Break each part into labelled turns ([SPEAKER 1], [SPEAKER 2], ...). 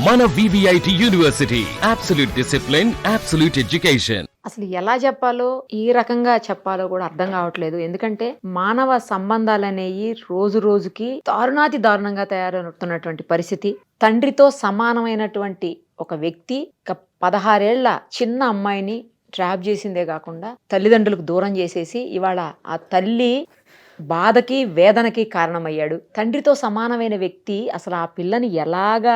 [SPEAKER 1] మన VVIT university, absolute discipline, absolute education.
[SPEAKER 2] అసలు ఎలా చెప్పాలో, ఈ రకంగా చెప్పాలో కూడా అర్థం కావట్లేదు. ఎందుకంటే మానవ సంబంధాలు అనేవి రోజు రోజుకి దారుణాతి దారుణంగా తయారవుతున్నటువంటి పరిస్థితి. తండ్రితో సమానమైనటువంటి ఒక వ్యక్తి 16 ఏళ్ల చిన్న అమ్మాయిని ట్రాప్ చేసిందే కాకుండా తల్లిదండ్రులకు దూరం చేసేసి ఇవాళ ఆ తల్లి బాధకి వేదనకి కారణమయ్యాడు. తండ్రితో సమానమైన వ్యక్తి అసలు ఆ పిల్లని ఎలాగా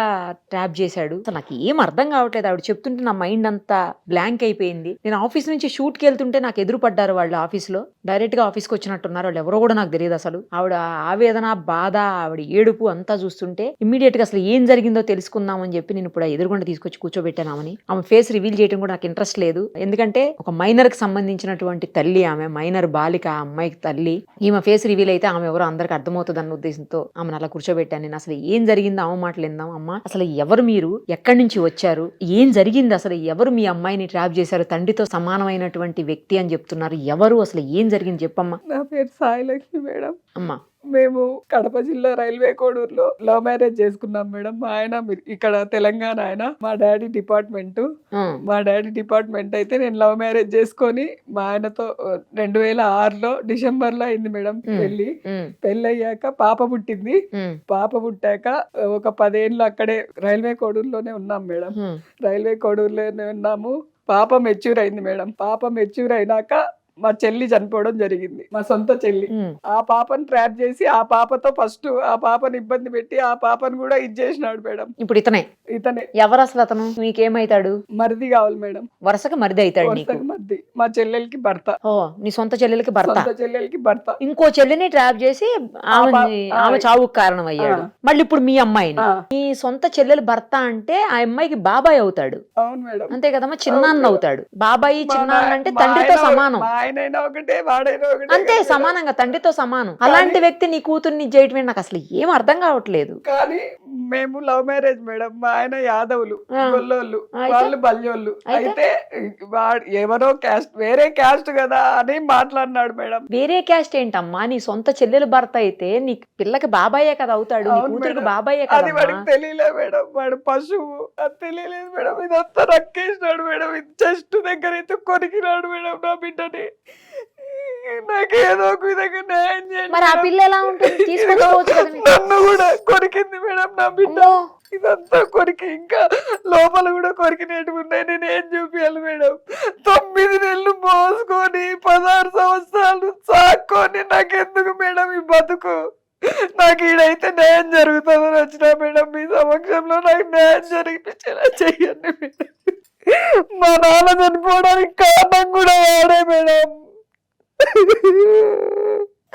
[SPEAKER 2] ట్రాప్ చేశాడు, అసలు నాకు ఏం అర్థం కావట్లేదు. ఆవిడ చెప్తుంటే నా మైండ్ అంతా బ్లాంక్ అయిపోయింది. నేను ఆఫీస్ నుంచి షూట్కి వెళ్తుంటే నాకు ఎదురు పడ్డారు వాళ్ళు. ఆఫీస్లో డైరెక్ట్ గా ఆఫీస్కి వచ్చినట్టున్నారు. వాళ్ళు ఎవరో కూడా నాకు తెలియదు. అసలు ఆవిడ ఆవేదన, బాధ, ఆవిడ ఏడుపు అంతా చూస్తుంటే ఇమ్మీడియట్ గా అసలు ఏం జరిగిందో తెలుసుకుందామని చెప్పి నేను ఇప్పుడు ఎదురుగుండా తీసుకొచ్చి కూర్చోబెట్టానామని. ఆమె ఫేస్ రివీల్ చేయడం కూడా నాకు ఇంట్రెస్ట్ లేదు. ఎందుకంటే ఒక మైనర్ కి సంబంధించినటువంటి తల్లి ఆమె, మైనర్ బాలిక, ఆ అమ్మాయికి తల్లి. ఈమె ఫేస్ రివీల్ అయితే ఆమె ఎవరో అందరికి అర్థమవుతుంది అన్న ఉద్దేశంతో ఆమెను అలా కూర్చోబెట్టాను. నేను అసలు ఏం జరిగిందో ఆమె మాటలు విందాం. అమ్మ, అసలు ఎవరు మీరు, ఎక్కడి నుంచి వచ్చారు, ఏం జరిగింది, అసలు ఎవరు మీ అమ్మాయిని ట్రాప్ చేశారు, తండ్రితో సమానమైనటువంటి వ్యక్తి అని చెప్తున్నారు, ఎవరు, అసలు ఏం జరిగింది చెప్పమ్మా.
[SPEAKER 3] నా పేరు సాయిలక్ష్మి మేడం.
[SPEAKER 2] అమ్మా,
[SPEAKER 3] మేము కడప జిల్లా రైల్వే కోడూరులో లవ్ మ్యారేజ్ చేసుకున్నాం మేడం. మా ఆయన ఇక్కడ తెలంగాణ ఆయన, మా డాడీ డిపార్ట్మెంట్ అయితే నేను లవ్ మ్యారేజ్ చేసుకొని మా ఆయనతో 2006లో డిసెంబర్లో అయింది మేడం పెళ్లి అయ్యాక పాప పుట్టింది. పాప పుట్టాక ఒక 10 ఏళ్ళు అక్కడే రైల్వే కోడూరులోనే ఉన్నాం మేడం. రైల్వే కోడూరులోనే ఉన్నాము. పాప మెచ్యూర్ అయింది మేడం. పాప మెచ్యూర్ అయినాక మా చెల్లి చనిపోవడం జరిగింది, మా సొంత చెల్లి. ఆ పాపను ట్రాప్ చేసి ఆ పాపతో ఫస్ట్ ఆ పాపను ఇబ్బంది పెట్టి ఆ పాపను కూడా ఇచ్చేసినాడు మేడం.
[SPEAKER 2] ఇప్పుడు ఇతనే ఎవరు అసలు? అతను మీకేమైతాడు?
[SPEAKER 3] మరిది కావాలి మేడం.
[SPEAKER 2] వరుసగా మరిది అవుతాడు నీకు?
[SPEAKER 3] మరిది, మా చెల్లెలకి భర్త.
[SPEAKER 2] ఓ, నీ సొంత చెల్లెలకి భర్త.
[SPEAKER 3] చెల్లెలకి భర్త ఇంకో
[SPEAKER 2] ఇంకో చెల్లిని ట్రాప్ చేసి ఆమె చావుకు కారణం అయ్యాడు. మళ్ళీ ఇప్పుడు మీ అమ్మాయిని, మీ సొంత చెల్లెలు భర్త అంటే ఆ అమ్మాయికి బాబాయ్ అవుతాడు.
[SPEAKER 3] అవును మేడం,
[SPEAKER 2] అంతే కదమ్మా, చిన్నాన్న అవుతాడు. బాబాయి చిన్నాన్న అంటే తండ్రితో సమానం.
[SPEAKER 3] ఒకటే, వాడైనా ఒకటే,
[SPEAKER 2] అంతే, సమానంగా తండ్రితో సమానం. అలాంటి వ్యక్తి నీ కూతుర్ని చేయటమే నాకు అసలు ఏం అర్థం కావట్లేదు.
[SPEAKER 3] కానీ మేము లవ్ మ్యారేజ్ మేడం. మా ఆయన యాదవులు, గొల్లోళ్ళు, వాళ్ళు బల్యోళ్ళు. అయితే ఎవరో క్యాస్ట్, వేరే క్యాస్ట్ కదా అని మాట్లాడినాడు మేడం.
[SPEAKER 2] వేరే క్యాస్ట్ ఏంటమ్మా? నీ సొంత చెల్లెలు భర్త అయితే నీ పిల్లకి బాబాయే కదా అవుతాడు, నీ కూతురికి బాబాయే కదా.
[SPEAKER 3] అది వాడికి తెలియలే మేడం, వాడు పశువు, అది తెలియలేదు మేడం. ఇదంతా రక్కేసినాడు మేడం. చెస్ట్ దగ్గర అయితే కొరికినాడు మేడం నా బిడ్డని. నాకేదో ఒక విధంగా న్యాయం చేయండి.
[SPEAKER 2] మరి ఆ పిల్ల ఎలా ఉంటుంది? తీసుకొచ్చుకోవచ్చు కదా.
[SPEAKER 3] నన్ను కూడా కొరికింది మేడం నా బిడ్డ. ఇదంతా కొరికి ఇంకా లోపల కూడా కొరికినట్టు ఉన్నాయి. నేను ఏం చూపించాలి మేడం? 9 నెలలు మోసుకొని 16 సంవత్సరాలు సాక్కొని నాకెందుకు మేడం ఈ బతుకు? నాకు ఈడైతే న్యాయం జరుగుతుందని వచ్చినా మేడం. మీ సమక్షంలో నాకు న్యాయం జరిపించేలా చెయ్యండి మేడం. మా నాన్న చనిపోవడానికి కారణం కూడా వాడే మేడం.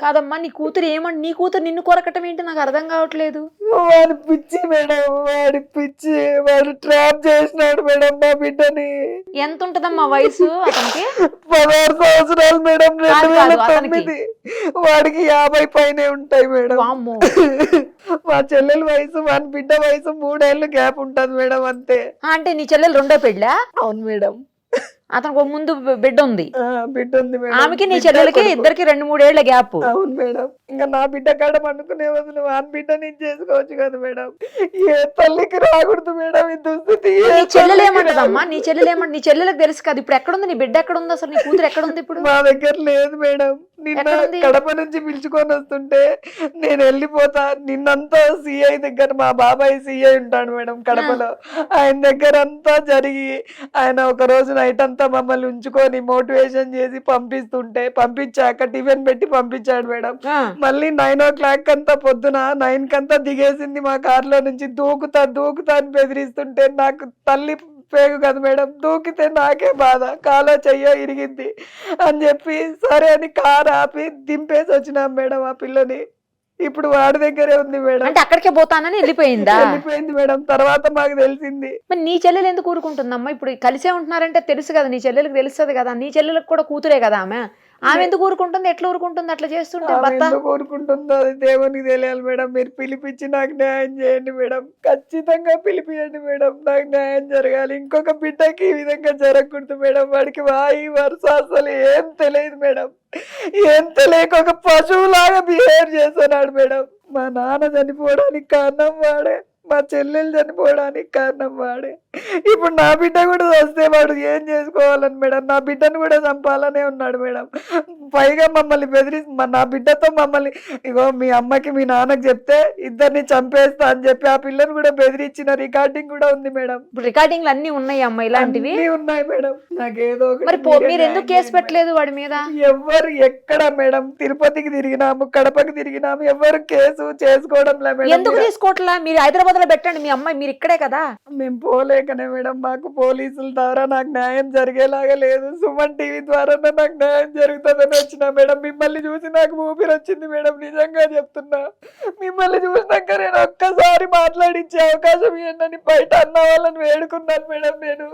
[SPEAKER 2] కాదమ్మా, నీ కూతురు ఏమంటే, నీ కూతురు నిన్ను కొరకటం ఏంటి నాకు అర్థం కావట్లేదు.
[SPEAKER 3] వాడి పిచ్చి మేడం, వాడి పిచ్చి. వాడు ట్రాప్ చేసినాడు మేడం నా బిడ్డని.
[SPEAKER 2] ఎంత ఉంటదమ్మా వయసు అతనికి?
[SPEAKER 3] 16 సంవత్సరాలు మేడం, 2009. వాడికి 50 పైనే ఉంటాయి మేడం. మా చెల్లెల వయసు, మన బిడ్డ వయసు 3 ఏళ్ళు గ్యాప్ ఉంటది మేడం, అంతే.
[SPEAKER 2] అంటే నీ చెల్లెలు రెండో పెళ్ళా?
[SPEAKER 3] అవును మేడం.
[SPEAKER 2] అతనికి ముందు బిడ్డ ఉంది.
[SPEAKER 3] బిడ్డ ఉంది మేడం.
[SPEAKER 2] ఆమెకి నీ చెల్లెలకి ఇద్దరికి 2-3 ఏళ్ల గ్యాప్.
[SPEAKER 3] అవును మేడం. ఇంకా నా బిడ్డ కాడ పండుకునే వదిలి వాని బిడ్డ నేను చేసుకోవచ్చు కదా మేడం. ఏ తల్లికి రాకూడదు మేడం ఈ దుస్థితి.
[SPEAKER 2] నీ చెల్లెలు ఏమంటదమ్మా? నీ చెల్లెలకు తెలుసు కదా ఇప్పుడు ఎక్కడుంది నీ బిడ్డ, ఎక్కడుంది అసలు నీ కూతురు ఎక్కడుంది ఇప్పుడు?
[SPEAKER 3] మా దగ్గర లేదు మేడం. నిన్న కడప నుంచి పిలుచుకొని వస్తుంటే నేను వెళ్ళిపోతా. నిన్నంతా సిఐ దగ్గర, మా బాబాయ్ సిఐ ఉంటాడు మేడం కడపలో, ఆయన దగ్గర అంతా జరిగి ఆయన ఒక రోజు నైట్ అంతా మమ్మల్ని ఉంచుకొని మోటివేషన్ చేసి పంపిస్తుంటే, పంపించాక టిఫిన్ పెట్టి పంపించాడు మేడం. మళ్ళీ 9 o'clock అంతా, పొద్దున 9 కంతా దిగేసింది మా కార్లో నుంచి. దూకుతా అని బెదిరిస్తుంటే నాకు తల్లి పేగు కదా మేడం, దూకితే నాకే బాధ, కాలో చెయ్యో ఇరిగింది అని చెప్పి సరే అని కారు ఆపి దింపేసి వచ్చినాం మేడం ఆ పిల్లని. ఇప్పుడు వాడి దగ్గరే ఉంది మేడం.
[SPEAKER 2] అంటే అక్కడికే పోతానని వెళ్ళిపోయిందా?
[SPEAKER 3] వెళ్ళిపోయింది మేడం. తర్వాత మాకు తెలిసింది.
[SPEAKER 2] మరి నీ చెల్లెలు ఎందుకు ఊరుకుంటుందమ్మా? ఇప్పుడు కలిసే ఉంటున్నారంటే తెలుసు కదా, నీ చెల్లెలకు తెలుస్తుంది కదా, నీ చెల్లెలకు కూడా కూతురే కదా ఆమె ఎందుకు ఊరుకుంటుంది? ఎట్లా ఊరుకుంటుంది అట్లా చేస్తుంటే?
[SPEAKER 3] ఎందుకు ఊరుకుంటుందో అది దేవునికి తెలియాలి మేడం. మీరు పిలిపించి నాకు న్యాయం చేయండి మేడం, ఖచ్చితంగా పిలిపియండి మేడం, నాకు న్యాయం జరగాలి. ఇంకొక బిడ్డకి ఈ విధంగా జరగకూడదు మేడం. వాడికి వాయి వరుస అసలు ఏం తెలియదు మేడం. ఏం తెలియక ఒక పశువులాగా బిహేవ్ చేస్తున్నాడు మేడం. మా నాన్న చనిపోవడానికి కారణం వాడే. మా చెల్లెలు చనిపోవడానికి కారణం వాడే. ఇప్పుడు నా బిడ్డ కూడా వస్తే వాడు ఏం చేసుకోవాలని మేడం, నా బిడ్డను కూడా చంపాలనే ఉన్నాడు మేడం. పైగా మమ్మల్ని నా బిడ్డతో మమ్మల్ని ఇగో మీ అమ్మకి మీ నాన్నకి చెప్తే ఇద్దరిని చంపేస్తా అని చెప్పి ఆ పిల్లని కూడా బెదిరించిన రికార్డింగ్ కూడా ఉంది మేడం.
[SPEAKER 2] ఇప్పుడు రికార్డింగ్లు అన్ని ఉన్నాయి అమ్మ ఇలాంటివి
[SPEAKER 3] ఉన్నాయి మేడం. నాకేదో
[SPEAKER 2] మరి మీరు ఎందుకు కేసు పెట్టలేదు వాడి మీద?
[SPEAKER 3] ఎవరు ఎక్కడ మేడం, తిరుపతికి తిరిగినాము, కడపకి తిరిగినాము, ఎవరు కేసు చేసుకోవడం లే మేడం.
[SPEAKER 2] ఎందుకు తీసుకోవట్లా? మీరు హైదరాబాద్ లో పెట్టండి, మీ అమ్మాయి మీరు ఇక్కడే కదా.
[SPEAKER 3] మేము పోలేకనే మేడం, మాకు పోలీసుల ద్వారా నాకు న్యాయం జరిగేలాగా లేదు. సుమన్ టీవీ ద్వారా నాకు న్యాయం జరుగుతుందని వచ్చిన మేడం. మిమ్మల్ని చూసి నాకు ఊపిరి వచ్చింది మేడం, నిజంగా చెప్తున్నా. మిమ్మల్ని చూసినాక నేను ఒక్కసారి మాట్లాడించే అవకాశం ఏంటని బయట అన్న వాళ్ళని వేడుకున్నాను మేడం. నేను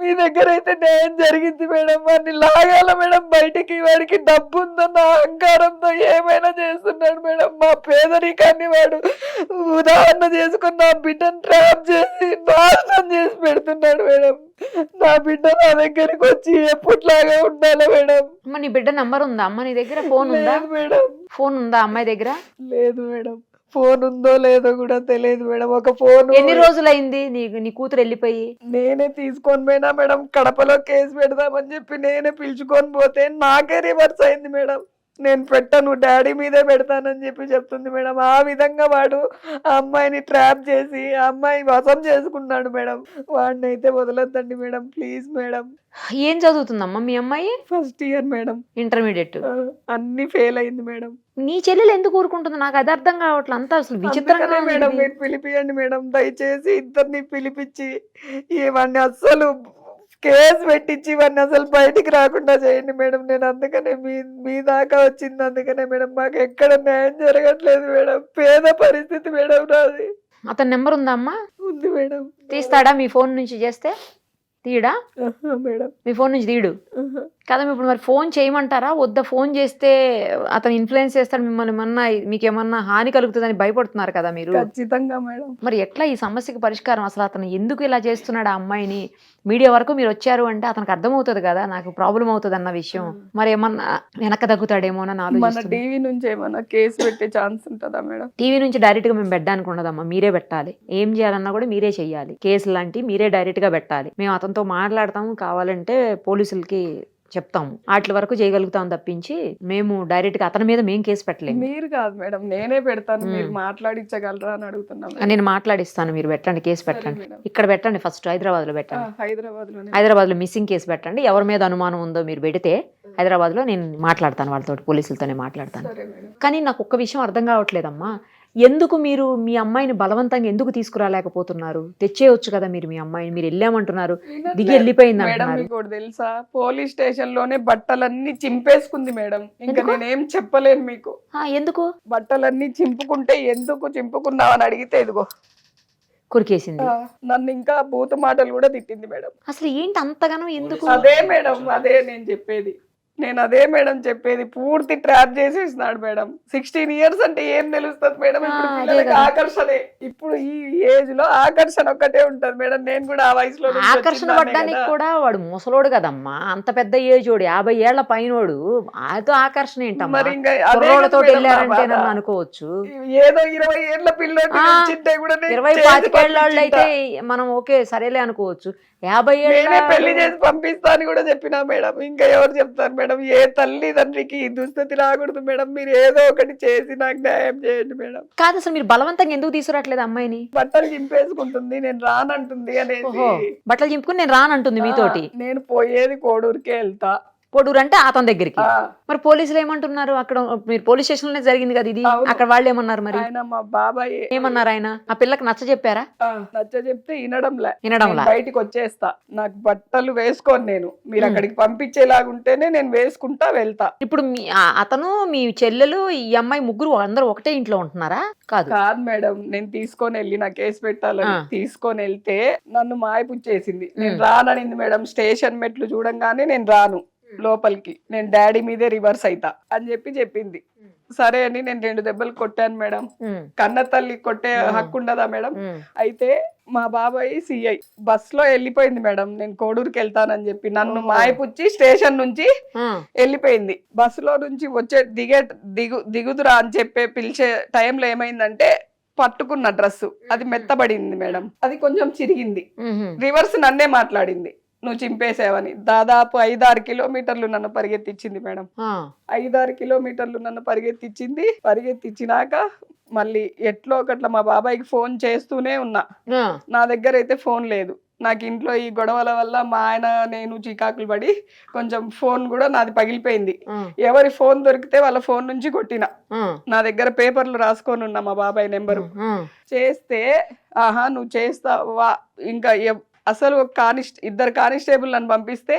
[SPEAKER 3] మీ దగ్గర అయితే న్యాయం జరిగింది మేడం. వాడిని లాగాల మేడం బయటికి. వాడికి డబ్బు ఉందన్న అహంకారంతో ఏమైనా చేస్తున్నాడు మేడం. మా పేదరికాన్ని వాడు ఉదాహరణ చేసుకుని నా బిడ్డను ట్రాప్ చేసి నాశనం చేసి పెడుతున్నాడు మేడం. నా బిడ్డ నా దగ్గరికి వచ్చి ఎప్పట్లాగా ఉండాలి మేడం.
[SPEAKER 2] అమ్మ నీ బిడ్డ నంబర్ ఉందా అమ్మ నీ దగ్గర? ఫోన్ ఉందా
[SPEAKER 3] మేడం?
[SPEAKER 2] ఫోన్ ఉందా అమ్మాయి దగ్గర?
[SPEAKER 3] లేదు మేడం. ఫోన్ ఉందో లేదో కూడా తెలియదు మేడం. ఒక ఫోన్
[SPEAKER 2] ఎన్ని రోజులైంది నీ కూతురు వెళ్ళిపోయి?
[SPEAKER 3] నేనే తీసుకొని పోయినా మేడం. కడపలో కేసు పెడదామని చెప్పి నేనే పిలుచుకొని పోతే నాకే రివర్స్ అయింది మేడం. నేను పెట్టను, డాడీ మీదే పెడతానని చెప్పి చెప్తుంది మేడం. ఆ విధంగా వాడు ఆ అమ్మాయిని ట్రాప్ చేసి ఆ అమ్మాయి వశం చేసుకున్నాడు మేడం. వాడిని అయితే వదలొద్దండి మేడం, ప్లీజ్ మేడం.
[SPEAKER 2] ఏం చదువుతుందమ్మా మీ అమ్మాయి?
[SPEAKER 3] First year madam,
[SPEAKER 2] intermediate.
[SPEAKER 3] అన్ని ఫెయిల్ అయింది మేడం.
[SPEAKER 2] నీ చెల్లెలు ఎందుకు ఊరుకుంటుంది? నాకు అది అర్థం కావట్లేదు. అంతా అసలు విచిత్రంగా
[SPEAKER 3] మేడం. మీరు పిలిపియండి మేడం, దయచేసి ఇద్దరిని పిలిపించి ఇవన్నీ అస్సలు కేసు పెట్టించి ఇవన్నీ అసలు బయటికి రాకుండా చేయండి మేడం. నేను అందుకనే మీ దాకా వచ్చింది. అందుకనే మేడం మాకు ఎక్కడ న్యాయం జరగట్లేదు మేడం. పేద పరిస్థితి మేడం నాది.
[SPEAKER 2] అతని నెంబర్ ఉందా అమ్మా?
[SPEAKER 3] ఉంది మేడం.
[SPEAKER 2] తీస్తాడా మీ ఫోన్ నుంచి చేస్తే? తీయడా
[SPEAKER 3] మేడం?
[SPEAKER 2] మీ ఫోన్ నుంచి తీయడు కదా. ఇప్పుడు మరి ఫోన్ చేయమంటారా వద్దా? ఫోన్ చేస్తే అతను ఇన్ఫ్లుయెన్స్ చేస్తాడు మిమ్మల్ని, ఏమన్నా మీకేమన్నా హాని కలుగుతుందని భయపడుతున్నారు కదా మీరు?
[SPEAKER 3] ఖచ్చితంగా మేడం.
[SPEAKER 2] మరి ఎట్లా ఈ సమస్యకి పరిష్కారం? అసలు అతను ఎందుకు ఇలా చేస్తున్నాడు ఆ అమ్మాయిని? మీడియా వరకు మీరు వచ్చారు అంటే అతనికి అర్థమవుతుంది కదా నాకు ప్రాబ్లం అవుతుంది అన్న విషయం. మరి ఏమన్నా వెనక తగ్గుతాడేమో అని ఆలోచిస్తున్నా.
[SPEAKER 3] టీవీ నుంచి ఏమన్నా కేసు పెట్టే ఛాన్స్ ఉంటుందా మేడం?
[SPEAKER 2] టీవీ నుంచి డైరెక్ట్ గా మేము పెట్టడానికి ఉండదమ్మా, మీరే పెట్టాలి. ఏం చేయాలన్నా కూడా మీరే చెయ్యాలి. కేసులు లాంటివి మీరే డైరెక్ట్ గా పెట్టాలి. మేము అతనితో మాట్లాడతాము, కావాలంటే పోలీసులకి చెప్తాము, వాటి వరకు చేయగలుగుతాం తప్పించి మేము డైరెక్ట్ గా అతని మీద మేము కేసు పెట్టలేము.
[SPEAKER 3] మీరు కాదు మేడం, నేనే పెడతాను. మీరు మాట్లాడించగలరా అని అడుగుతున్నాను.
[SPEAKER 2] నేను మాట్లాడిస్తాను, మీరు పెట్టండి, కేసు పెట్టండి. ఇక్కడ పెట్టండి, ఫస్ట్ హైదరాబాద్ లో పెట్టండి.
[SPEAKER 3] హైదరాబాద్
[SPEAKER 2] లో మిస్సింగ్ కేసు పెట్టండి. ఎవరి మీద అనుమానం ఉందో మీరు పెడితే హైదరాబాద్ లో నేను మాట్లాడతాను, వాళ్ళతో పోలీసులతోనే మాట్లాడతాను. కానీ నాకు ఒక్క విషయం అర్థం కావట్లేదమ్మా, ఎందుకు మీరు మీ అమ్మాయిని బలవంతంగా ఎందుకు తీసుకురాలేకపోతున్నారు? తెచ్చేయొచ్చు కదా మీరు మీ అమ్మాయిని. మీరు వెళ్ళామంటున్నారు, దిగి వెళ్ళిపోయింది అంటున్నారు.
[SPEAKER 3] మీకు తెలుసా, పోలీస్ స్టేషన్ లోనే బట్టలన్నీ చింపేసుకుంది మేడం. ఇంకా నేనేం చెప్పలేను మీకు.
[SPEAKER 2] ఎందుకు
[SPEAKER 3] బట్టలన్నీ చింపుకుంటే ఎందుకు చింపుకున్నావు అని అడిగితే ఇదిగో
[SPEAKER 2] కురికేసింది.
[SPEAKER 3] నన్ను ఇంకా భూత మాటలు కూడా తిట్టింది మేడం.
[SPEAKER 2] అసలు ఏంటి అంతగానో ఎందుకు?
[SPEAKER 3] అదే మేడం, అదే నేను చెప్పేది. నేను అదే మేడం చెప్పేది. పూర్తి ట్రాప్ చేసేసినాడు మేడం. 16 years అంటే ఏం తెలుస్తుంది మేడం? ఇప్పుడు పిల్లలకి ఆకర్షణే. ఇప్పుడు ఈ ఏజ్ లో ఆకర్షణ ఒక్కటే ఉంటది మేడం. నేను కూడా ఆ వయసులో
[SPEAKER 2] ఆకర్షణ పడ్డానికి కూడా వాడు ముసలోడు కదమ్మా, అంత పెద్ద ఏజ్ వాడు, 50 ఏళ్ల పైనోడు. ఆతో ఆకర్షణ ఏంటమ్మా? కుర్రోళ్ళతో వెళ్ళారంటే నన్ను అనుకోవచ్చు.
[SPEAKER 3] ఏదో 20 ఏళ్ల పిల్లోడు
[SPEAKER 2] 20-25 ఏళ్ళ వాళ్ళు అయితే మనం ఓకే సరేలే అనుకోవచ్చు. 50 ఏళ్ళ
[SPEAKER 3] పెళ్లి చేసి పంపిస్తా అని కూడా చెప్పినా మేడం. ఇంకా ఎవరు చెప్తారు మేడం? ఏ తల్లిదండ్రికి దుస్థితి రాకూడదు మేడం. మీరు ఏదో ఒకటి చేసి నాకు న్యాయం చేయండి మేడం.
[SPEAKER 2] కాదు, అసలు మీరు బలవంతంగా ఎందుకు తీసుకురావట్లేదు అమ్మాయిని?
[SPEAKER 3] బట్టలు చింపేసుకుంటుంది, నేను రానంటుంది అనేది.
[SPEAKER 2] బట్టలు చింపుకుని నేను రానంటుంది మీతోటి.
[SPEAKER 3] నేను పోయేది కోడూరుకే వెళ్తా.
[SPEAKER 2] కోడూరు అంటే అతని దగ్గరికి. మరి పోలీసులు ఏమంటున్నారు? అక్కడ మీరు పోలీస్ స్టేషన్ లోనే జరిగింది కదా ఇది, అక్కడ వాళ్ళు ఏమన్నారు? మరి
[SPEAKER 3] మా బాబాయ్
[SPEAKER 2] ఏమన్నారు? ఆయన ఆ పిల్లకి నచ్చ చెప్పారా?
[SPEAKER 3] నచ్చ చెప్తే వినడంలా బయటికి వచ్చేస్తా, నాకు బట్టలు వేసుకోను, నేను మీరు అక్కడికి పంపించేలాగుంటేనే నేను వేసుకుంటా వెళ్తా.
[SPEAKER 2] ఇప్పుడు అతను మీ చెల్లెలు ఈ అమ్మాయి ముగ్గురు అందరూ ఒకటే ఇంట్లో ఉంటున్నారా? కాదు
[SPEAKER 3] మేడం, నేను తీసుకొని వెళ్ళి నా కేసు పెట్టాలని తీసుకొని వెళ్తే నన్ను మాయపుచ్చేసింది. నేను రాననింది మేడం. స్టేషన్ మెట్లు చూడంగానే నేను రాను లోపలికి, నేను డాడీ మీదే రివర్స్ అయితా అని చెప్పింది. సరే అని నేను 2 దెబ్బలు కొట్టాను మేడం. కన్న తల్లి కొట్టే హక్కు ఉండదా మేడం? అయితే మా బాబాయ్ సిఐ బస్ లో వెళ్ళిపోయింది మేడం. నేను కోడూరుకి వెళ్తానని చెప్పి నన్ను మాయపుచ్చి స్టేషన్ నుంచి వెళ్ళిపోయింది. బస్సులో నుంచి దిగుదురా అని చెప్పి పిలిచే టైంలో ఏమైందంటే పట్టుకున్న డ్రెస్ అది మెత్తబడింది మేడం, అది కొంచెం చిరిగింది.
[SPEAKER 2] మ్హూ.
[SPEAKER 3] రివర్స్ నన్నే మాట్లాడింది, నువ్వు చింపేసావని. దాదాపు 5-6 కిలోమీటర్లు నన్ను పరిగెత్తిచ్చింది మేడం.
[SPEAKER 2] ఆ.
[SPEAKER 3] 5-6 కిలోమీటర్లు నన్ను పరిగెత్తిచ్చినాక మళ్ళీ ఎట్లో ఒకట్లా మా బాబాయ్కి ఫోన్ చేస్తూనే ఉన్నా.
[SPEAKER 2] ఆ.
[SPEAKER 3] నా దగ్గర అయితే ఫోన్ లేదు. నాకు ఇంట్లో ఈ గొడవల వల్ల మా ఆయన నేను చికాకులు పడి కొంచెం ఫోన్ కూడా నాది పగిలిపోయింది.
[SPEAKER 2] ఆ.
[SPEAKER 3] ఎవరి ఫోన్ దొరికితే వాళ్ళ ఫోన్ నుంచి కొట్టిన.
[SPEAKER 2] ఆ.
[SPEAKER 3] నా దగ్గర పేపర్లు రాసుకొని ఉన్నా మా బాబాయ్ నెంబరు.
[SPEAKER 2] ఆ.
[SPEAKER 3] చేస్తే ఆహా నువ్వు చేస్తావా, ఇంకా అసలు ఇద్దరు కానిస్టేబుల్ నన్ను పంపిస్తే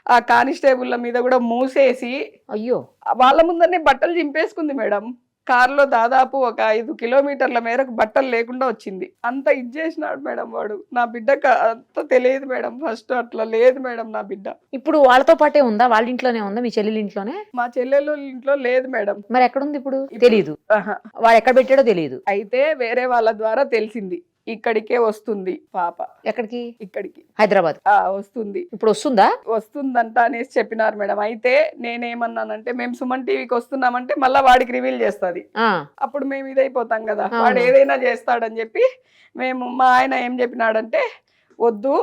[SPEAKER 3] ఆ కానిస్టేబుల్ల మీద కూడా మూసేసి
[SPEAKER 2] అయ్యో
[SPEAKER 3] వాళ్ళ ముందరనే బట్టలు చింపేసుకుంది మేడం. కారులో దాదాపు ఒక 5 కిలోమీటర్ల మేరకు బట్టలు లేకుండా వచ్చింది. అంత ఇచ్చేసినాడు మేడం వాడు. నా బిడ్డకు అంత తెలియదు మేడం, ఫస్ట్ అట్లా లేదు మేడం నా బిడ్డ.
[SPEAKER 2] ఇప్పుడు వాళ్ళతో పాటే ఉందా? వాళ్ళ ఇంట్లోనే ఉందా? మీ చెల్లెల ఇంట్లోనే?
[SPEAKER 3] మా చెల్లెలు ఇంట్లో లేదు మేడం.
[SPEAKER 2] మరి ఎక్కడుంది ఇప్పుడు? తెలీదు.
[SPEAKER 3] ఆహా.
[SPEAKER 2] వాడు ఎక్కడ పెట్టాడో తెలియదు.
[SPEAKER 3] అయితే వేరే వాళ్ళ ద్వారా తెలిసింది, ఇక్కడికే వస్తుంది పాప.
[SPEAKER 2] ఎక్కడికి?
[SPEAKER 3] ఇక్కడికి
[SPEAKER 2] హైదరాబాద్
[SPEAKER 3] వస్తుంది.
[SPEAKER 2] ఇప్పుడు వస్తుందా?
[SPEAKER 3] వస్తుందంట అనేసి చెప్పినారు మేడం. అయితే నేనేమన్నానంటే మేము సుమన్ టీవీకి వస్తున్నామంటే మళ్ళీ వాడికి రివీల్ చేస్తుంది,
[SPEAKER 2] ఆ.
[SPEAKER 3] అప్పుడు మేము ఇదైపోతాం కదా,
[SPEAKER 2] అవును.
[SPEAKER 3] వాడు ఏదైనా చేస్తాడని చెప్పి మా ఆయన ఏం చెప్పినాడంటే వద్దు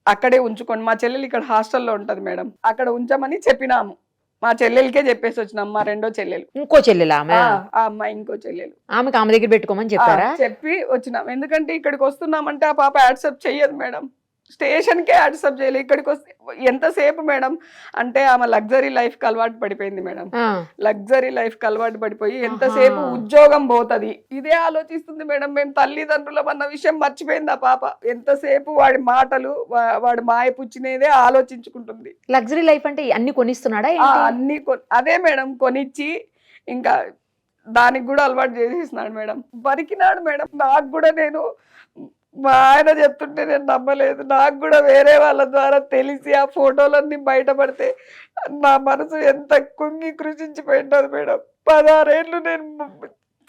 [SPEAKER 3] అక్కడే ఉంచుకోండి, మా చెల్లెలు ఇక్కడ హాస్టల్లో ఉంటది మేడం, అక్కడ ఉంచమని చెప్పినాము. మా చెల్లెలకే చెప్పేసి వచ్చినాం, మా రెండో చెల్లెలు.
[SPEAKER 2] ఇంకో చెల్లెలా ఆమె?
[SPEAKER 3] ఆ అమ్మాయి ఇంకో చెల్లెలు.
[SPEAKER 2] ఆమె దగ్గర పెట్టుకోమని చెప్పారా?
[SPEAKER 3] చెప్పి వచ్చినాం. ఎందుకంటే ఇక్కడికి వస్తున్నామంటే ఆ పాప యాక్సెప్ట్ చెయ్యదు మేడం. స్టేషన్కే యాక్సెప్ట్ చేయలేదు. ఇక్కడికి వస్తే ఎంతసేపు మేడం అంటే ఆమె లగ్జరీ లైఫ్ కి అలవాటు పడిపోయింది మేడం. లగ్జరీ లైఫ్ కి అలవాటు పడిపోయి ఎంతసేపు ఉద్యోగం పోతుంది ఇదే ఆలోచిస్తుంది మేడం. మేము తల్లిదండ్రులం అన్న విషయం మర్చిపోయింది ఆ పాప. ఎంతసేపు వాడి మాటలు వాడి మాయ పుచ్చినేదే ఆలోచించుకుంటుంది.
[SPEAKER 2] లగ్జరీ లైఫ్ అంటే అన్ని కొనిస్తున్నాడా?
[SPEAKER 3] అన్ని అదే మేడం కొనిచ్చి ఇంకా దానికి కూడా అలవాటు చేసేసినాడు మేడం. బరికినాడు మేడం. నాకు కూడా నేను మా ఆయన చెప్తుంటే నేను నమ్మలేదు. నాకు కూడా వేరే వాళ్ళ ద్వారా తెలిసి ఆ ఫోటోలన్నీ బయటపడితే నా మనసు ఎంత కుంగి కృషించిపోయింటది మేడం. 16 ఏళ్ళు నేను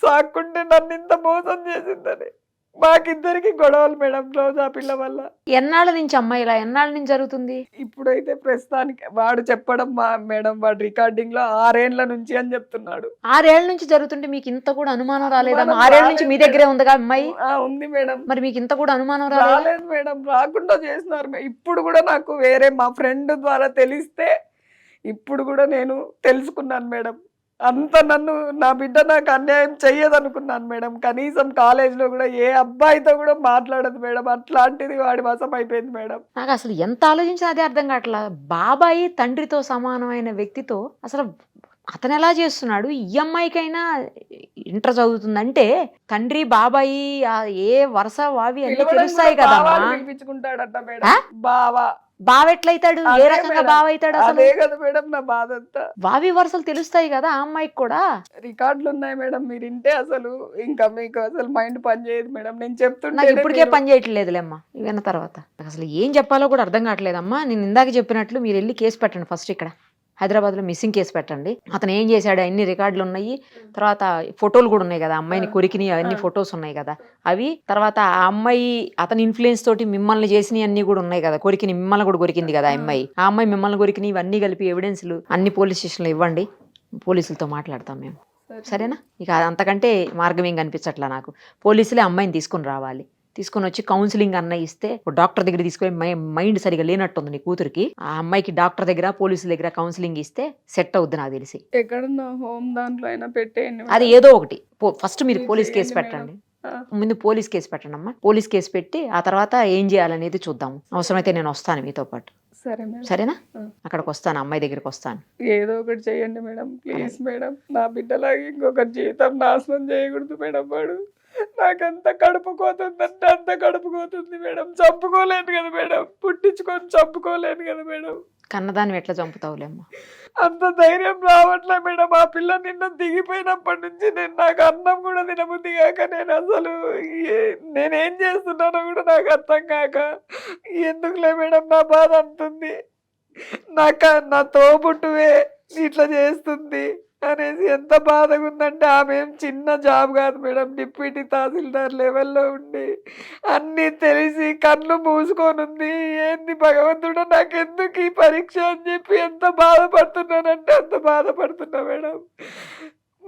[SPEAKER 3] సాక్కుంటే నన్ను ఇంత మోసం చేసిందని. మాకిద్దరికి గొడవలు మేడం రోజు ఆ పిల్ల వల్ల.
[SPEAKER 2] ఎన్నాళ్ళ నుంచి అమ్మాయి ఇలా ఎన్నాళ్ళ నుంచి జరుగుతుంది?
[SPEAKER 3] ఇప్పుడైతే ప్రస్తుతానికి వాడు చెప్పడం మేడం, వాడు రికార్డింగ్ లో 6 ఏళ్ల నుంచి అని చెప్తున్నాడు.
[SPEAKER 2] 6 ఏళ్ల నుంచి జరుగుతుంటే మీకు ఇంత కూడా అనుమానం రాలేదా? 6 ఏళ్ల నుంచి మీ దగ్గరే ఉందిగా అమ్మాయి?
[SPEAKER 3] ఉంది మేడం.
[SPEAKER 2] మరి మీకు ఇంత కూడా అనుమానం
[SPEAKER 3] రాలేదు మేడం. రాకుండా చేస్తున్నారు. ఇప్పుడు కూడా నాకు వేరే మా ఫ్రెండ్ ద్వారా తెలిస్తే ఇప్పుడు కూడా నేను తెలుసుకున్నాను మేడం. అంత నా బిడ్డ నాకు అన్యాయం చెయ్యదనుకున్నాను మేడం. కనీసం కాలేజ్లో కూడా ఏ అబ్బాయితో కూడా మాట్లాడదు మేడం. అట్లాంటిది వాడి వశం అయిపోయింది మేడం.
[SPEAKER 2] నాకు అసలు ఎంత ఆలోచించినా అదే అర్థం కావట్లా. బాబాయి తండ్రితో సమానమైన వ్యక్తితో అసలు అతను ఎలా చేస్తున్నాడు? ఈ అమ్మాయికైనా ఇంటర్ చదువుతుందంటే తండ్రి బాబాయి ఏ వరుస వావి అన్ని తెలుస్తాయి కదమ్మా.
[SPEAKER 3] పిలిపించుకుంటాడట మేడం. బావా
[SPEAKER 2] బావెట్లయితాడు? ఏ రకంగా బావైతాడు? అసలు
[SPEAKER 3] అదే కదా మేడం నా బాధ అంతా.
[SPEAKER 2] వావి వరుసలు తెలుస్తాయి కదా ఆ అమ్మాయికి కూడా.
[SPEAKER 3] రికార్డులు ఉన్నాయి మేడం. మీరు వింటే అసలు ఇంకా మీకు అసలు మైండ్ పని చేయదు మేడం. నేను చెప్తుంటే
[SPEAKER 2] నాకు ఇప్పటికే పని చేయట్లేదులేమ్మా విన్న తర్వాత. అసలు ఏం చెప్పాలో కూడా అర్థం కావట్లేదమ్మా. నేను ఇందాక చెప్పినట్లు మీరు వెళ్ళి కేసు పెట్టండి ఫస్ట్. ఇక్కడ హైదరాబాద్లో మిస్సింగ్ కేసు పెట్టండి. అతను ఏం చేశాడు అన్ని రికార్డులు ఉన్నాయి. తర్వాత ఫోటోలు కూడా ఉన్నాయి కదా, అమ్మాయిని కొరికిని అవన్నీ ఫొటోస్ ఉన్నాయి కదా అవి. తర్వాత ఆ అమ్మాయి అతని ఇన్ఫ్లుయెన్స్ తోటి మిమ్మల్ని చేసినవి అన్ని కూడా ఉన్నాయి కదా, కొరికిని మిమ్మల్ని కూడా కొరికింది కదా ఆ అమ్మాయి మిమ్మల్ని కొరికిని ఇవన్నీ కలిపి ఎవిడెన్స్లు అన్ని పోలీస్ స్టేషన్లో ఇవ్వండి. పోలీసులతో మాట్లాడతాం మేము, సరేనా? ఇక అంతకంటే మార్గం ఏం కనిపించట్లా నాకు. పోలీసులే అమ్మాయిని తీసుకుని రావాలి. తీసుకొని వచ్చి కౌన్సిలింగ్ అన్న ఇస్తే డాక్టర్ దగ్గర తీసుకొని మైండ్ సరిగా లేనట్టుంది నీ కూతురికి. ఆ అమ్మాయికి డాక్టర్ దగ్గర పోలీసుల దగ్గర కౌన్సిలింగ్ ఇస్తే సెట్ అవుద్ది నాకు తెలిసి.
[SPEAKER 3] ఎక్కడన్నా హోమ్ దాంట్లో అయినా పెట్టేయండి.
[SPEAKER 2] అది ఏదో ఒకటి. ఫస్ట్ మీరు పోలీస్ కేసు పెట్టండి. ముందు పోలీస్ కేసు పెట్టండి అమ్మా. పోలీస్ కేసు పెట్టి ఆ తర్వాత ఏం చేయాలనేది చూద్దాము. అవసరమైతే నేను వస్తాను మీతో పాటు. సరేనా? అక్కడికి వస్తాను, అమ్మాయి దగ్గరికి వస్తాను.
[SPEAKER 3] ఏదో ఒకటి చేయండి మేడం ప్లీజ్ మేడం. నా బిడ్డలాగా ఇంకొక జీవితం నాశనం చేయకూడదు మేడం. వాడు నాకంత కడుపుకోతుందంటే అంత కడుపుకోతుంది మేడం. చంపుకోలేను కదా మేడం, పుట్టించుకొని చంపుకోలేను కదా మేడం.
[SPEAKER 2] కన్నదాన్ని ఎట్లా చంపుతావులేమ్మా?
[SPEAKER 3] అంత ధైర్యం రావట్లే మేడం. ఆ పిల్ల నిన్న దిగిపోయినప్పటి నుంచి నాకు అన్నం కూడా తినబుద్ధి కాక నేను అసలు నేనేం చేస్తున్నానో కూడా నాకు అర్థం కాక ఎందుకులే మేడం నా బాధ అంటుంది. నా తోబుట్టువే ఇట్లా చేస్తుంది అనేసి ఎంత బాధగా ఉందంటే. ఆమె ఏం చిన్న జాబ్ కాదు మేడం, డిప్యూటీ తహసీల్దార్ లెవెల్లో ఉండి అన్నీ తెలిసి కళ్ళు మూసుకొని ఉంది. ఏంది భగవంతుడు నాకెందుకు ఈ పరీక్ష అని చెప్పి ఎంత బాధపడుతున్నానంటే అంత బాధపడుతున్నా మేడం.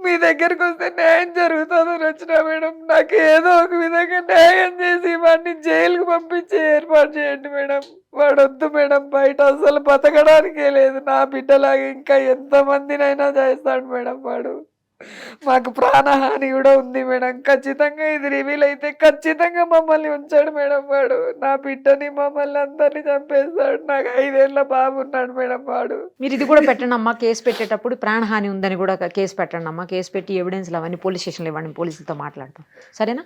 [SPEAKER 3] మీ దగ్గరకు వస్తే న్యాయం జరుగుతుందని వచ్చినా మేడం. నాకు ఏదో ఒక విధంగా న్యాయం చేసి వాడిని జైలుకు పంపించి ఏర్పాటు చేయండి మేడం. వాడు వద్దు మేడం, బయట అసలు బతకడానికే లేదు. నా బిడ్డలాగా ఇంకా ఎంతమందినైనా చేస్తాడు మేడం వాడు. మాకు ప్రాణహాని కూడా ఉంది మేడం. ఖచ్చితంగా ఇది రివీల్ అయితే ఖచ్చితంగా మమ్మల్ని ఉంచాడు మేడం వాడు. నా బిడ్డని మమ్మల్ని అందరినీ చంపేస్తాడు. నాకు 5 ఏళ్ళ బాబు ఉన్నాడు మేడం వాడు.
[SPEAKER 2] మీరు ఇది కూడా పెట్టండి అమ్మా, కేసు పెట్టేటప్పుడు ప్రాణహాని ఉందని కూడా కేసు పెట్టండి అమ్మా. కేసు పెట్టి ఎవిడెన్స్లు అవన్నీ పోలీస్ స్టేషన్లో ఇవ్వండి, పోలీసులతో మాట్లాడతాం, సరేనా?